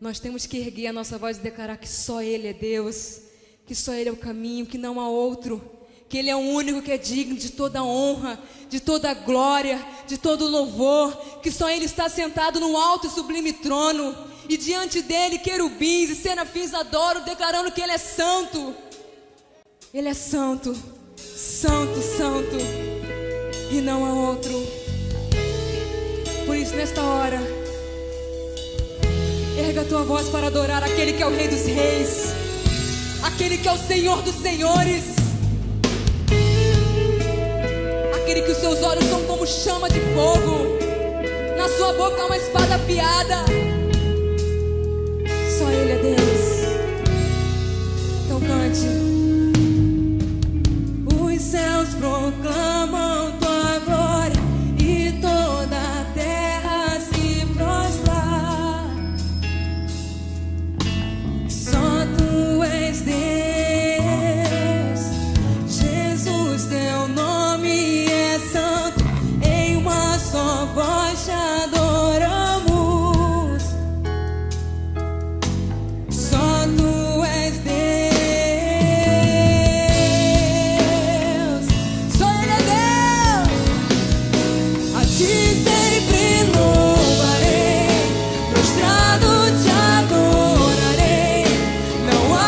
Nós temos que erguer a nossa voz e declarar que só Ele é Deus, que só Ele é o caminho, que não há outro, que Ele é o único que é digno de toda honra, de toda glória, de todo louvor, que só Ele está sentado no alto e sublime trono, e diante dEle querubins e serafins adoram, declarando que Ele é santo. Ele é santo, santo, santo, e não há outro. Por isso, nesta hora, erga a tua voz para adorar aquele que é o Rei dos Reis, aquele que é o Senhor dos Senhores, aquele que os seus olhos são como chama de fogo, na sua boca há uma espada afiada. Só Ele é Deus. Então cante. Os céus proclamam tua glória e toda a terra se prostra. Só tu és Deus, Jesus, teu nome é santo, em uma só voz te adoramos. Só tu és Deus, só Ele é Deus. A ti sempre louvarei, prostrado te adorarei. Não há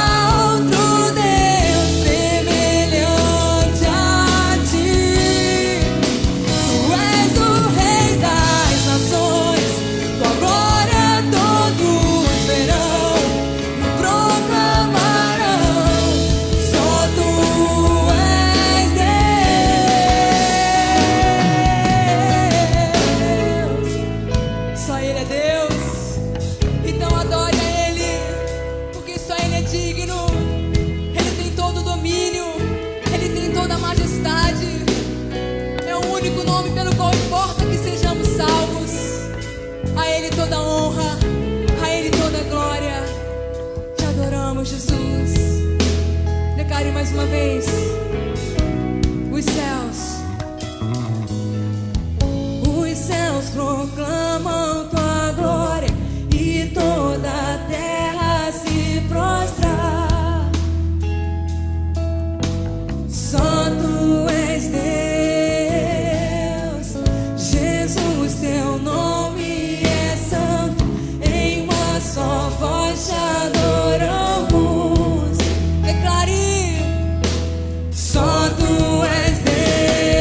outro Deus semelhante a ti. Tu és o Rei das nações, tua glória todos verão e proclamarão. Só tu és Deus, só Ele é Deus. Então adore a Ele, porque só Ele é digno. Ele tem todo o domínio, Ele tem toda a majestade. É o único nome pelo qual importa que sejamos salvos. A Ele toda a honra, a Ele toda a glória. Te adoramos, Jesus. Declare mais uma vez. Os céus proclamam tua glória e toda a terra se prostra. Só tu és Deus, Jesus, teu nome é santo, em uma só voz te adoramos. Declare, só tu és Deus.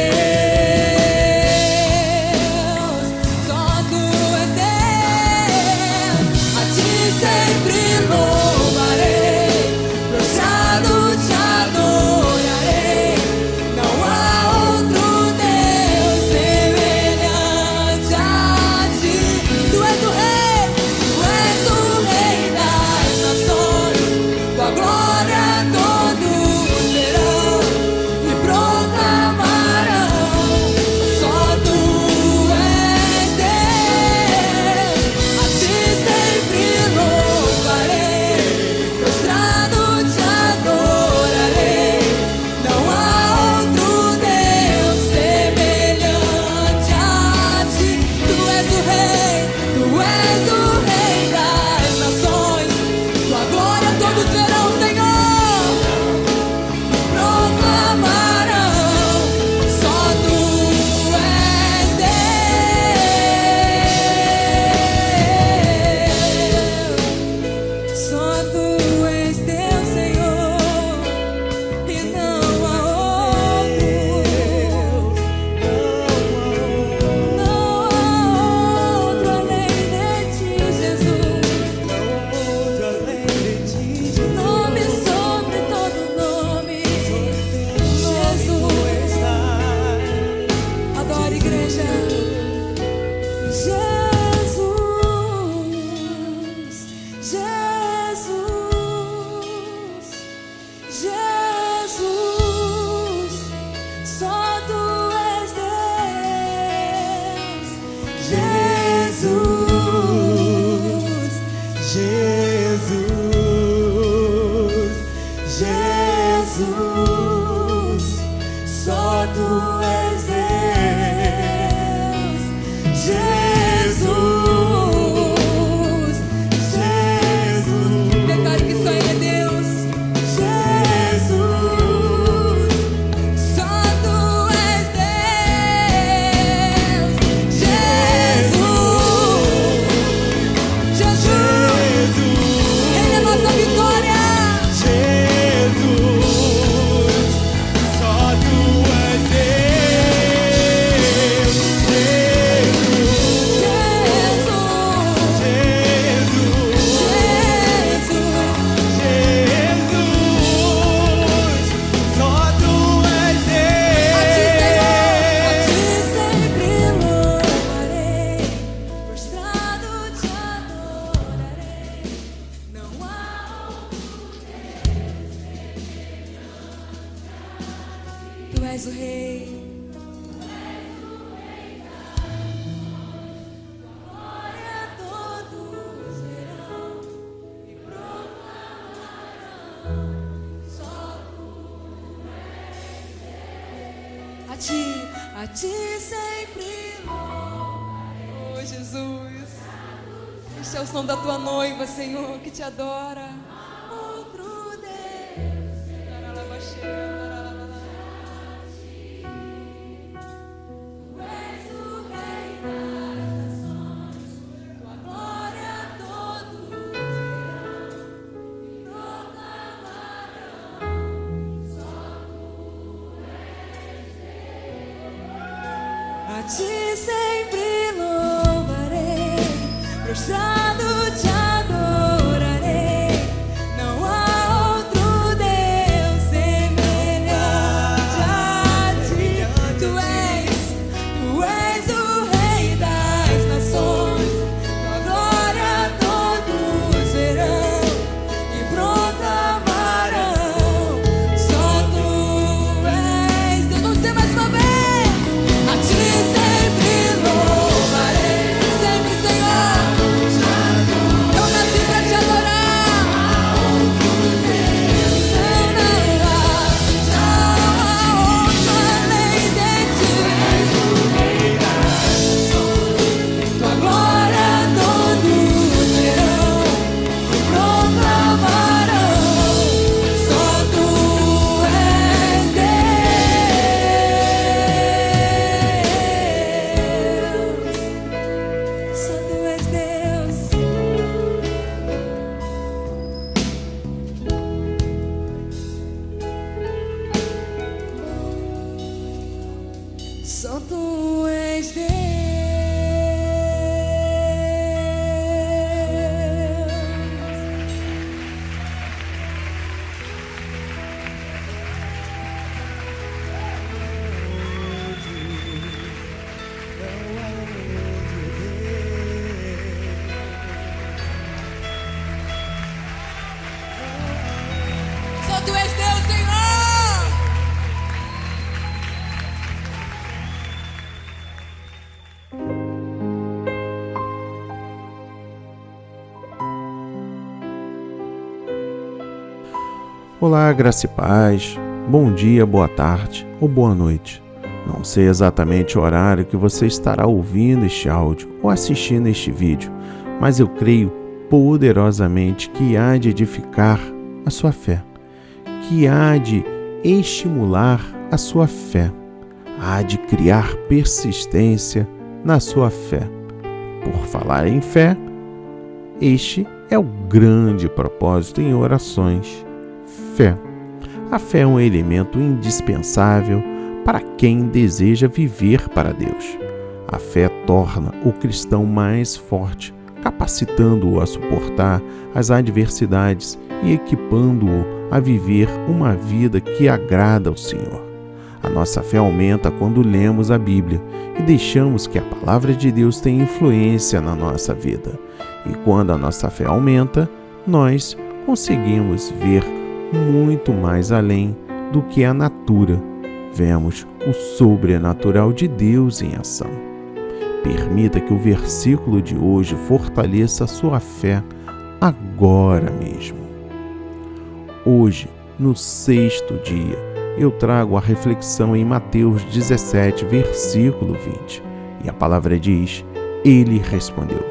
és o Rei. A ti sempre louvarei. Oh, Jesus, este é o som da tua noiva, Senhor, que te adora. Outro Deus, tu és o Rei das nações, tua glória todos verão e proclamarão. A ti sempre louvarei, prostrado te adorarei. Não há outro Deus semelhante a ti. Tu és o Rei das nações, tua glória todos verão e proclamarão. Só tu és Deus. Vamos dizer mais uma vez. A ti sempre louvarei, sempre, Senhor. Eu nasci pra te adorar. Não há outro além de ti. Tua glória todos verão e proclamarão. Só tu és Deus. Só tu és Deus. Só tu és Deus. Só tu és Deus, Senhor. Olá, graça e paz, bom dia, boa tarde ou boa noite. Não sei exatamente o horário que você estará ouvindo este áudio ou assistindo este vídeo, mas eu creio poderosamente que há de edificar a sua fé, que há de estimular a sua fé, há de criar persistência na sua fé. Por falar em fé, este é o grande propósito em orações. Fé. A fé é um elemento indispensável para quem deseja viver para Deus. A fé torna o cristão mais forte, capacitando-o a suportar as adversidades e equipando-o a viver uma vida que agrada ao Senhor. A nossa fé aumenta quando lemos a Bíblia e deixamos que a palavra de Deus tenha influência na nossa vida. E quando a nossa fé aumenta, nós conseguimos ver muito mais além do que a natura. Vemos o sobrenatural de Deus em ação. Permita que o versículo de hoje fortaleça a sua fé agora mesmo. Hoje, no 6º dia, eu trago a reflexão em Mateus 17, versículo 20. E a palavra diz: Ele respondeu: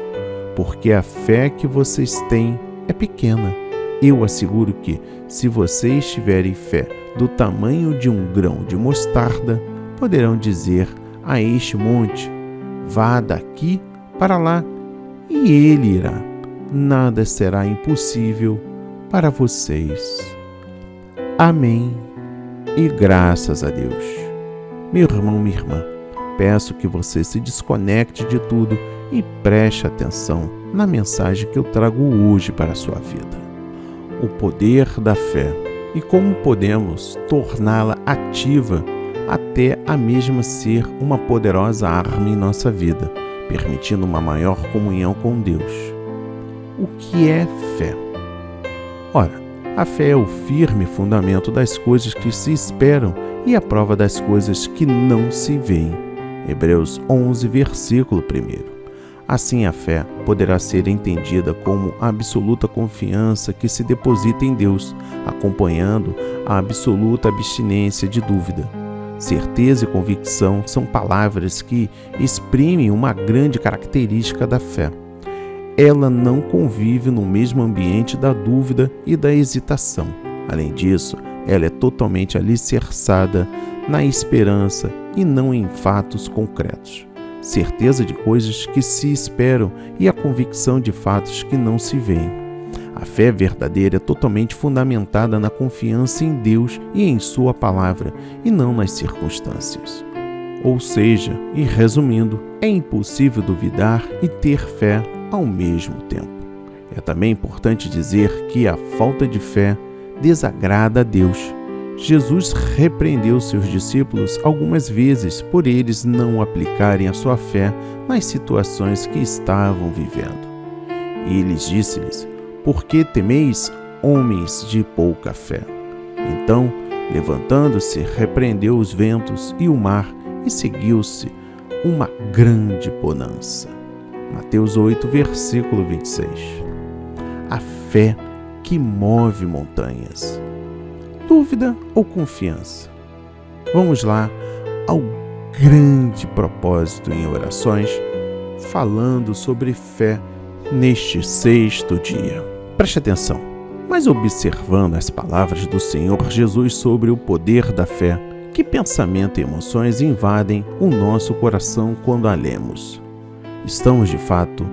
porque a fé que vocês têm é pequena. Eu asseguro que, se vocês tiverem fé do tamanho de um grão de mostarda, poderão dizer a este monte: vá daqui para lá, e ele irá. Nada será impossível para vocês. Amém. E graças a Deus. Meu irmão, minha irmã, peço que você se desconecte de tudo e preste atenção na mensagem que eu trago hoje para a sua vida. O poder da fé e como podemos torná-la ativa até a mesma ser uma poderosa arma em nossa vida, permitindo uma maior comunhão com Deus. O que é fé? Ora, a fé é o firme fundamento das coisas que se esperam e a prova das coisas que não se veem. Hebreus 11, versículo 1. Assim, a fé poderá ser entendida como a absoluta confiança que se deposita em Deus, acompanhando a absoluta abstinência de dúvida. Certeza e convicção são palavras que exprimem uma grande característica da fé. Ela não convive no mesmo ambiente da dúvida e da hesitação. Além disso, ela é totalmente alicerçada na esperança e não em fatos concretos. Certeza de coisas que se esperam e a convicção de fatos que não se veem. A fé verdadeira é totalmente fundamentada na confiança em Deus e em Sua palavra, e não nas circunstâncias. Ou seja, e resumindo, é impossível duvidar e ter fé ao mesmo tempo. É também importante dizer que a falta de fé desagrada a Deus. Jesus repreendeu seus discípulos algumas vezes por eles não aplicarem a sua fé nas situações que estavam vivendo. E ele disse-lhes: "Por que temeis, homens de pouca fé?" Então, levantando-se, repreendeu os ventos e o mar, e seguiu-se uma grande bonança. Mateus 8, versículo 26. A fé que move montanhas. Dúvida ou confiança? Vamos lá ao grande propósito em orações, falando sobre fé neste 6º dia. Preste atenção, mas observando as palavras do Senhor Jesus sobre o poder da fé, que pensamento e emoções invadem o nosso coração quando a lemos? Estamos, de fato,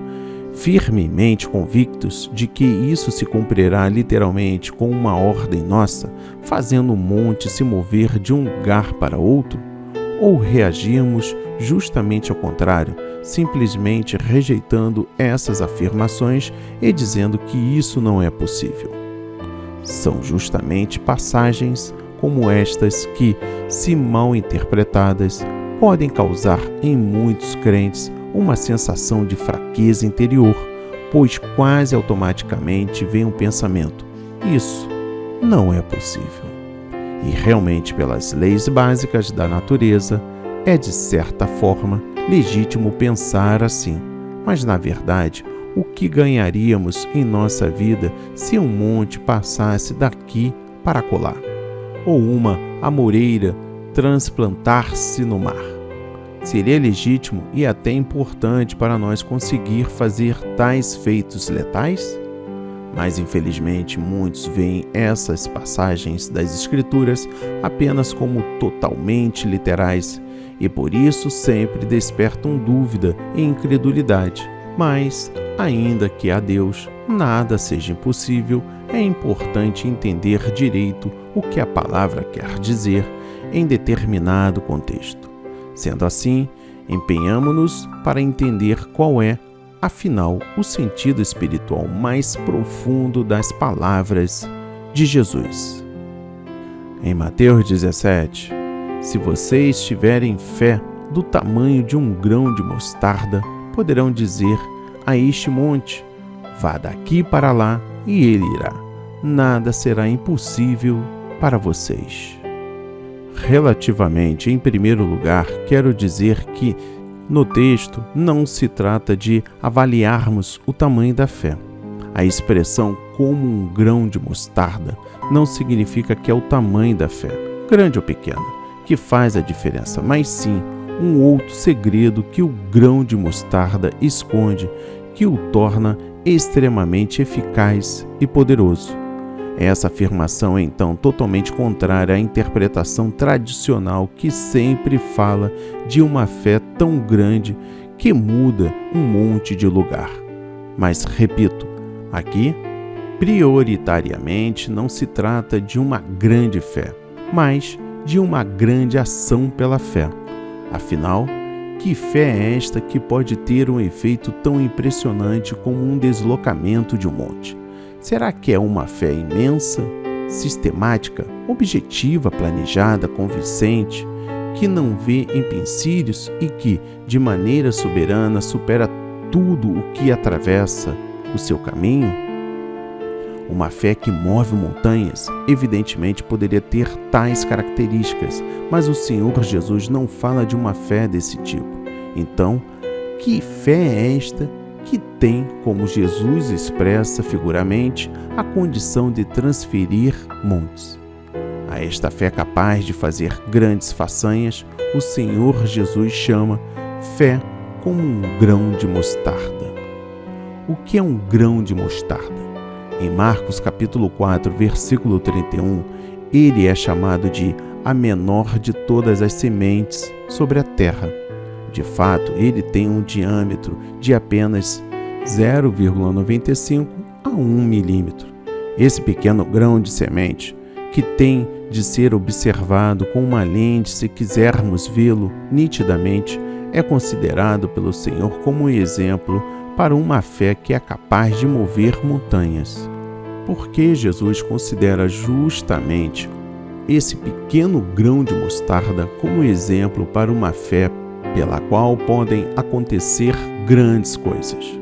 firmemente convictos de que isso se cumprirá literalmente com uma ordem nossa, fazendo o monte se mover de um lugar para outro? Ou reagimos justamente ao contrário, simplesmente rejeitando essas afirmações e dizendo que isso não é possível? São justamente passagens como estas que, se mal interpretadas, podem causar em muitos crentes uma sensação de fraqueza interior, pois quase automaticamente vem um pensamento: isso não é possível. E realmente, pelas leis básicas da natureza, é de certa forma legítimo pensar assim, mas na verdade, o que ganharíamos em nossa vida se um monte passasse daqui para colar? Ou uma amoreira transplantar-se no mar? Seria legítimo e até importante para nós conseguir fazer tais feitos letais? Mas, infelizmente, muitos veem essas passagens das Escrituras apenas como totalmente literais e, por isso, sempre despertam dúvida e incredulidade. Mas, ainda que a Deus nada seja impossível, é importante entender direito o que a palavra quer dizer em determinado contexto. Sendo assim, empenhamo-nos para entender qual é, afinal, o sentido espiritual mais profundo das palavras de Jesus. Em Mateus 17, se vocês tiverem fé do tamanho de um grão de mostarda, poderão dizer a este monte: vá daqui para lá, e ele irá. Nada será impossível para vocês. Relativamente, em primeiro lugar, quero dizer que no texto não se trata de avaliarmos o tamanho da fé. A expressão "como um grão de mostarda" não significa que é o tamanho da fé, grande ou pequena, que faz a diferença, mas sim um outro segredo que o grão de mostarda esconde, que o torna extremamente eficaz e poderoso. Essa afirmação é então totalmente contrária à interpretação tradicional que sempre fala de uma fé tão grande que muda um monte de lugar. Mas, repito, aqui, prioritariamente não se trata de uma grande fé, mas de uma grande ação pela fé. Afinal, que fé é esta que pode ter um efeito tão impressionante como um deslocamento de um monte? Será que é uma fé imensa, sistemática, objetiva, planejada, convincente, que não vê empecilhos e que, de maneira soberana, supera tudo o que atravessa o seu caminho? Uma fé que move montanhas, evidentemente poderia ter tais características, mas o Senhor Jesus não fala de uma fé desse tipo. Então, que fé é esta que tem, como Jesus expressa figuramente, a condição de transferir montes? A esta fé capaz de fazer grandes façanhas, o Senhor Jesus chama fé como um grão de mostarda. O que é um grão de mostarda? Em Marcos capítulo 4, versículo 31, ele é chamado de a menor de todas as sementes sobre a terra. De fato, ele tem um diâmetro de apenas 0,95 a 1 milímetro. Esse pequeno grão de semente, que tem de ser observado com uma lente se quisermos vê-lo nitidamente, é considerado pelo Senhor como um exemplo para uma fé que é capaz de mover montanhas. Porque Jesus considera justamente esse pequeno grão de mostarda como exemplo para uma fé pela qual podem acontecer grandes coisas.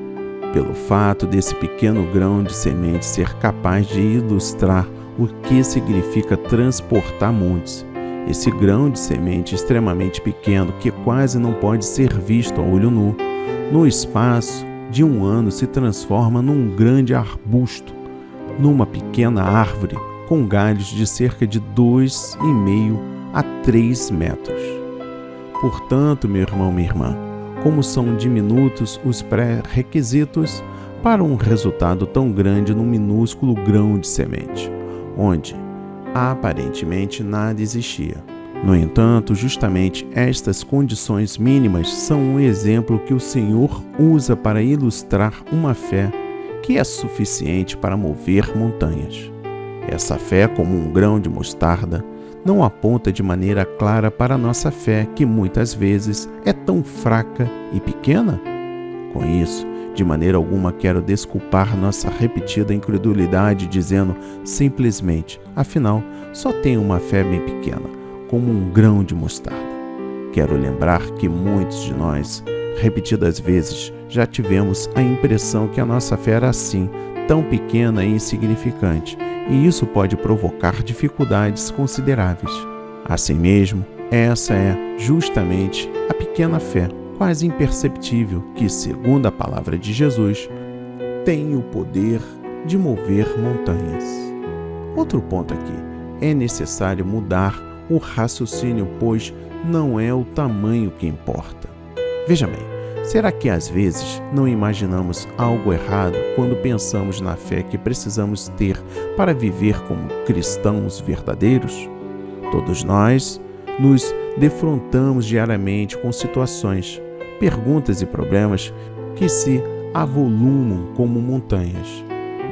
Pelo fato desse pequeno grão de semente ser capaz de ilustrar o que significa transportar montes. Esse grão de semente extremamente pequeno, que quase não pode ser visto a olho nu, no espaço de um ano se transforma num grande arbusto, numa pequena árvore com galhos de cerca de 2,5 a 3 metros. Portanto, meu irmão, minha irmã, como são diminutos os pré-requisitos para um resultado tão grande num minúsculo grão de semente, onde aparentemente nada existia. No entanto, justamente estas condições mínimas são um exemplo que o Senhor usa para ilustrar uma fé que é suficiente para mover montanhas. Essa fé, como um grão de mostarda, não aponta de maneira clara para a nossa fé, que muitas vezes é tão fraca e pequena. Com isso, de maneira alguma quero desculpar nossa repetida incredulidade dizendo simplesmente, afinal, só tenho uma fé bem pequena, como um grão de mostarda. Quero lembrar que muitos de nós, repetidas vezes, já tivemos a impressão que a nossa fé era assim, tão pequena e insignificante, e isso pode provocar dificuldades consideráveis. Assim mesmo, essa é justamente a pequena fé, quase imperceptível, que, segundo a palavra de Jesus, tem o poder de mover montanhas. Outro ponto aqui, é necessário mudar o raciocínio, pois não é o tamanho que importa. Veja bem, será que às vezes não imaginamos algo errado quando pensamos na fé que precisamos ter para viver como cristãos verdadeiros? Todos nós nos defrontamos diariamente com situações, perguntas e problemas que se avolumam como montanhas.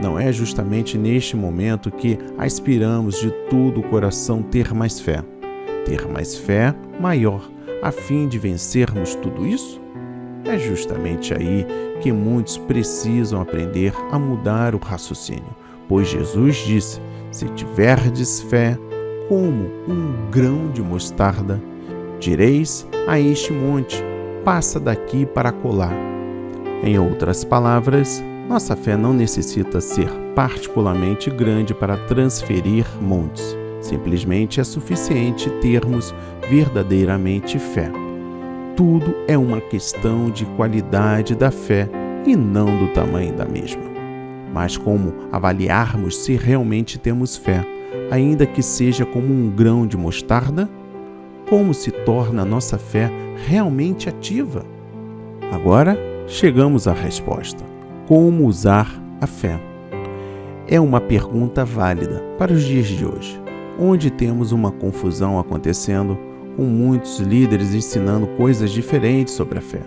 Não é justamente neste momento que aspiramos de todo o coração ter mais fé maior, a fim de vencermos tudo isso? É justamente aí que muitos precisam aprender a mudar o raciocínio, pois Jesus disse: se tiverdes fé como um grão de mostarda, direis a este monte, passa daqui para acolá. Em outras palavras, nossa fé não necessita ser particularmente grande para transferir montes. Simplesmente é suficiente termos verdadeiramente fé. Tudo é uma questão de qualidade da fé e não do tamanho da mesma. Mas como avaliarmos se realmente temos fé, ainda que seja como um grão de mostarda? Como se torna a nossa fé realmente ativa? Agora chegamos à resposta. Como usar a fé? É uma pergunta válida para os dias de hoje, onde temos uma confusão acontecendo, com muitos líderes ensinando coisas diferentes sobre a fé.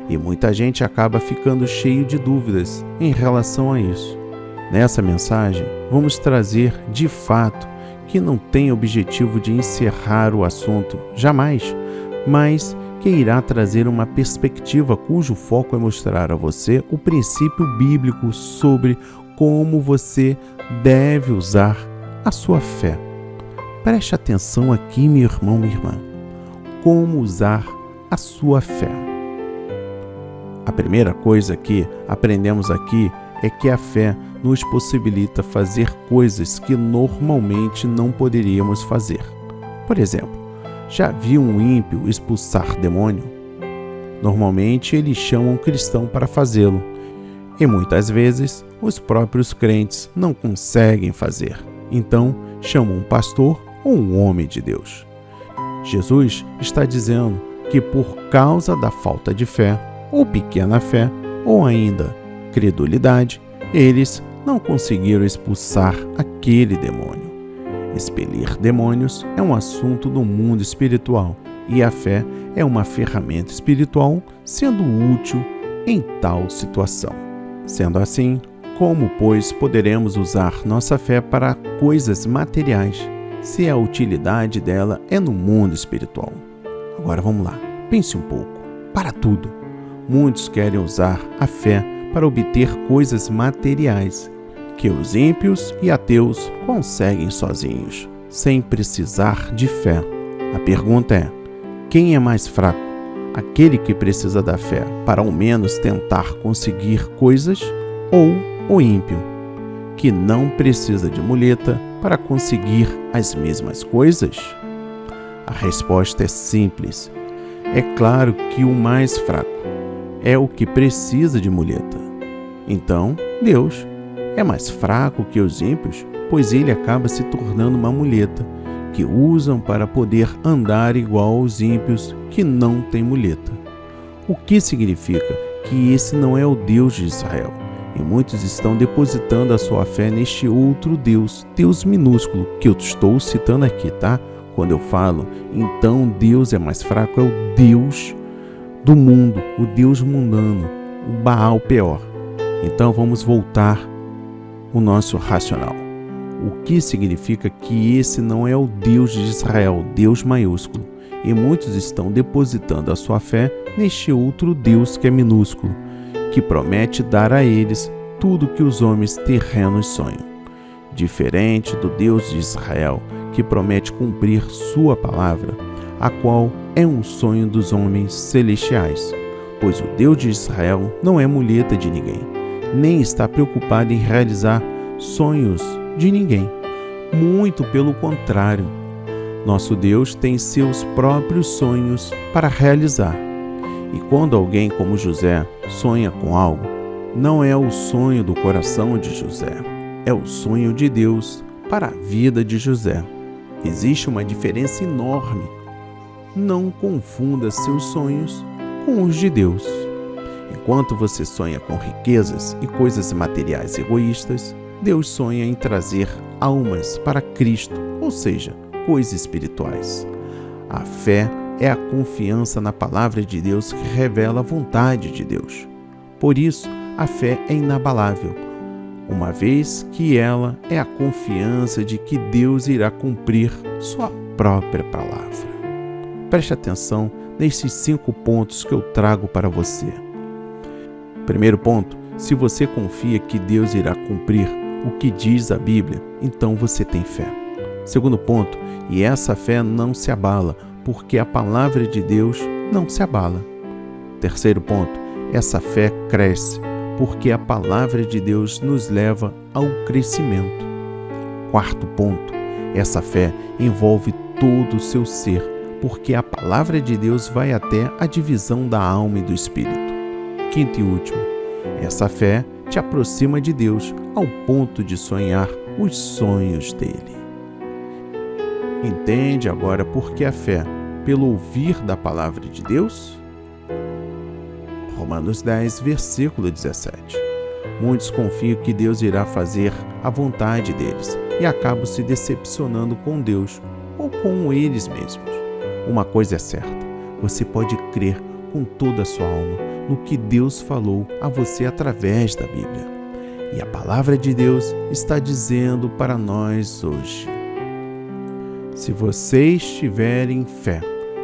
E muita gente acaba ficando cheio de dúvidas em relação a isso. Nessa mensagem, vamos trazer, de fato, que não tem objetivo de encerrar o assunto, jamais, mas que irá trazer uma perspectiva cujo foco é mostrar a você o princípio bíblico sobre como você deve usar a sua fé. Preste atenção aqui, meu irmão, minha irmã. Como usar a sua fé. A primeira coisa que aprendemos aqui é que a fé nos possibilita fazer coisas que normalmente não poderíamos fazer. Por exemplo, já viu um ímpio expulsar demônio? Normalmente eles chamam um cristão para fazê-lo, e muitas vezes os próprios crentes não conseguem fazer. Então chamam um pastor ou um homem de Deus. Jesus está dizendo que por causa da falta de fé, ou pequena fé, ou ainda credulidade, eles não conseguiram expulsar aquele demônio. Expelir demônios é um assunto do mundo espiritual e a fé é uma ferramenta espiritual sendo útil em tal situação. Sendo assim, como, pois, poderemos usar nossa fé para coisas materiais, se a utilidade dela é no mundo espiritual? Agora vamos lá, pense um pouco. Para tudo, muitos querem usar a fé para obter coisas materiais que os ímpios e ateus conseguem sozinhos, sem precisar de fé. A pergunta é: quem é mais fraco? Aquele que precisa da fé para ao menos tentar conseguir coisas, ou o ímpio, que não precisa de muleta para conseguir as mesmas coisas? A resposta é simples. É claro que o mais fraco é o que precisa de muleta. Então, Deus é mais fraco que os ímpios, pois ele acaba se tornando uma muleta que usam para poder andar igual aos ímpios que não têm muleta. O que significa que esse não é o Deus de Israel, e muitos estão depositando a sua fé neste outro Deus, Deus minúsculo, que eu estou citando aqui, tá? Quando eu falo, então Deus é mais fraco, é o Deus do mundo, o Deus mundano, o Baal Peor. Então vamos voltar o nosso racional. O que significa que esse não é o Deus de Israel, Deus maiúsculo, e muitos estão depositando a sua fé neste outro Deus que é minúsculo, que promete dar a eles tudo que os homens terrenos sonham. Diferente do Deus de Israel, que promete cumprir sua palavra, a qual é um sonho dos homens celestiais, pois o Deus de Israel não é muleta de ninguém, nem está preocupado em realizar sonhos de ninguém. Muito pelo contrário, nosso Deus tem seus próprios sonhos para realizar. E quando alguém como José sonha com algo, não é o sonho do coração de José, é o sonho de Deus para a vida de José. Existe uma diferença enorme. Não confunda seus sonhos com os de Deus. Enquanto você sonha com riquezas e coisas materiais egoístas, Deus sonha em trazer almas para Cristo, ou seja, coisas espirituais. A fé é a confiança na palavra de Deus que revela a vontade de Deus. Por isso, a fé é inabalável, uma vez que ela é a confiança de que Deus irá cumprir sua própria palavra. Preste atenção nesses 5 pontos que eu trago para você. Primeiro ponto: se você confia que Deus irá cumprir o que diz a Bíblia, então você tem fé. Segundo ponto: e essa fé não se abala, porque a palavra de Deus não se abala. Terceiro ponto: essa fé cresce, porque a palavra de Deus nos leva ao crescimento. Quarto ponto: essa fé envolve todo o seu ser, porque a palavra de Deus vai até a divisão da alma e do espírito. Quinto e último: essa fé te aproxima de Deus ao ponto de sonhar os sonhos dele. Entende agora por que a fé? Pelo ouvir da palavra de Deus? Romanos 10, versículo 17. Muitos confiam que Deus irá fazer a vontade deles e acabam se decepcionando com Deus ou com eles mesmos. Uma coisa é certa: você pode crer com toda a sua alma no que Deus falou a você através da Bíblia. E a palavra de Deus está dizendo para nós hoje: se vocês tiverem fé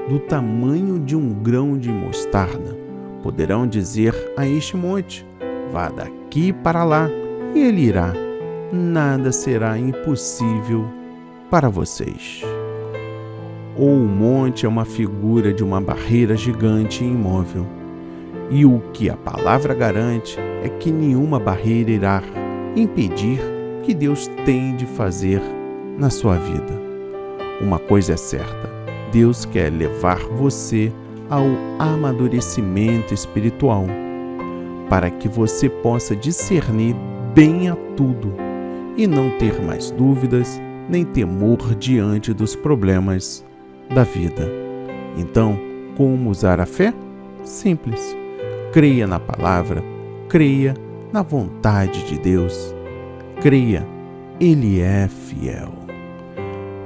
do tamanho de um grão de mostarda, poderão dizer a este monte: vá daqui para lá, e ele irá. Nada será impossível para vocês. Ou o monte é uma figura de uma barreira gigante e imóvel. E o que a palavra garante é que nenhuma barreira irá impedir o que Deus tem de fazer na sua vida. Uma coisa é certa: Deus quer levar você ao amadurecimento espiritual, para que você possa discernir bem a tudo e não ter mais dúvidas nem temor diante dos problemas da vida. Então, como usar a fé? Simples. Creia na palavra, creia na vontade de Deus, creia, Ele é fiel.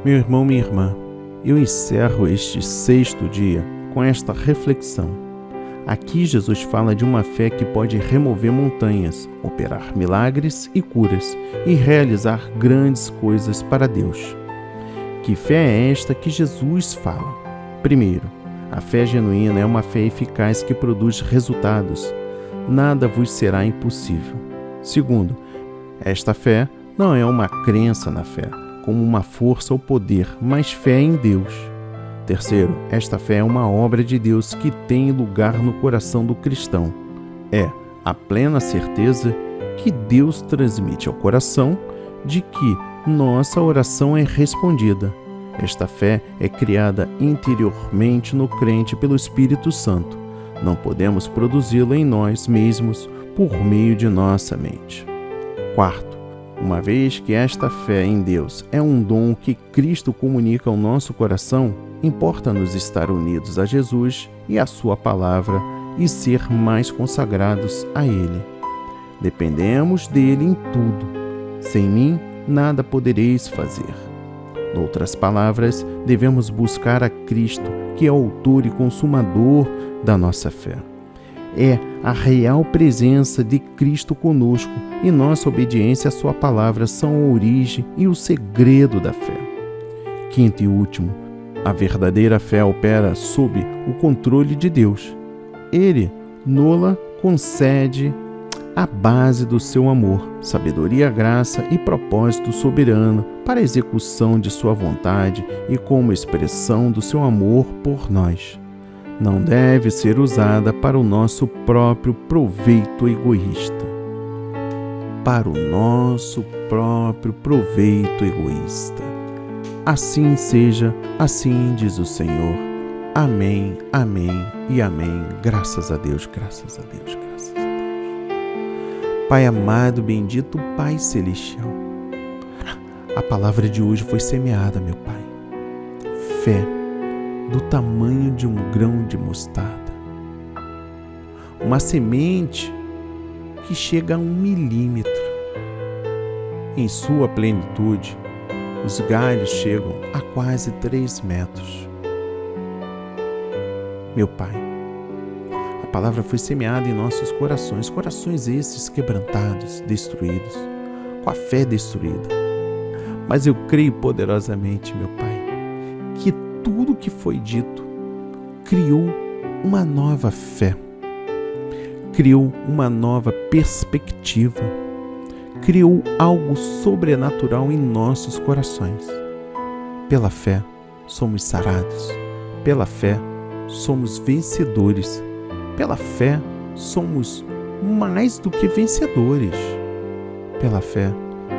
Meu irmão, minha irmã, eu encerro este 6º dia com esta reflexão. Aqui Jesus fala de uma fé que pode remover montanhas, operar milagres e curas e realizar grandes coisas para Deus. Que fé é esta que Jesus fala? Primeiro, a fé genuína é uma fé eficaz que produz resultados. Nada vos será impossível. Segundo, esta fé não é uma crença na fé, como uma força ou poder, mas fé em Deus. Terceiro, esta fé é uma obra de Deus que tem lugar no coração do cristão. É a plena certeza que Deus transmite ao coração de que nossa oração é respondida. Esta fé é criada interiormente no crente pelo Espírito Santo. Não podemos produzi-la em nós mesmos por meio de nossa mente. Quarto, uma vez que esta fé em Deus é um dom que Cristo comunica ao nosso coração, importa-nos estar unidos a Jesus e à sua palavra e ser mais consagrados a Ele. Dependemos dele em tudo. Sem mim, nada podereis fazer. Noutras palavras, devemos buscar a Cristo, que é o autor e consumador da nossa fé. É a real presença de Cristo conosco e nossa obediência à sua palavra são a origem e o segredo da fé. Quinto e último, a verdadeira fé opera sob o controle de Deus. Ele nola concede a base do seu amor, sabedoria, graça e propósito soberano para a execução de sua vontade e como expressão do seu amor por nós. Não deve ser usada para o nosso próprio proveito egoísta. Para o nosso próprio proveito egoísta. Assim seja, assim diz o Senhor. Amém, amém e amém. Graças a Deus, graças a Deus, graças a Deus. Pai amado, bendito Pai Celestial, a palavra de hoje foi semeada, meu Pai. Fé do tamanho de um grão de mostarda. Uma semente que chega a 1 milímetro. Em sua plenitude, os galhos chegam a quase 3 metros. Meu Pai, a palavra foi semeada em nossos corações, corações esses quebrantados, destruídos, com a fé destruída. Mas eu creio poderosamente, meu Pai, que tudo que foi dito criou uma nova fé, criou uma nova perspectiva, criou algo sobrenatural em nossos corações. Pela fé, somos sarados. Pela fé, somos vencedores. Pela fé, somos mais do que vencedores. Pela fé,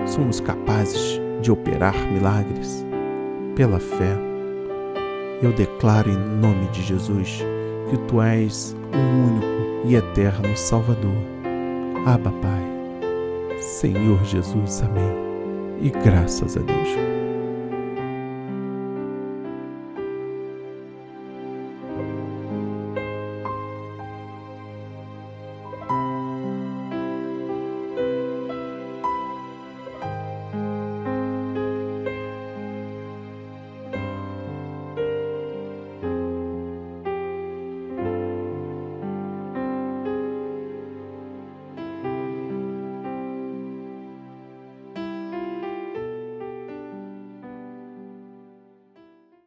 somos capazes de operar milagres. Pela fé, eu declaro em nome de Jesus que Tu és o único e eterno Salvador. Abba, Pai. Senhor Jesus, amém. E graças a Deus.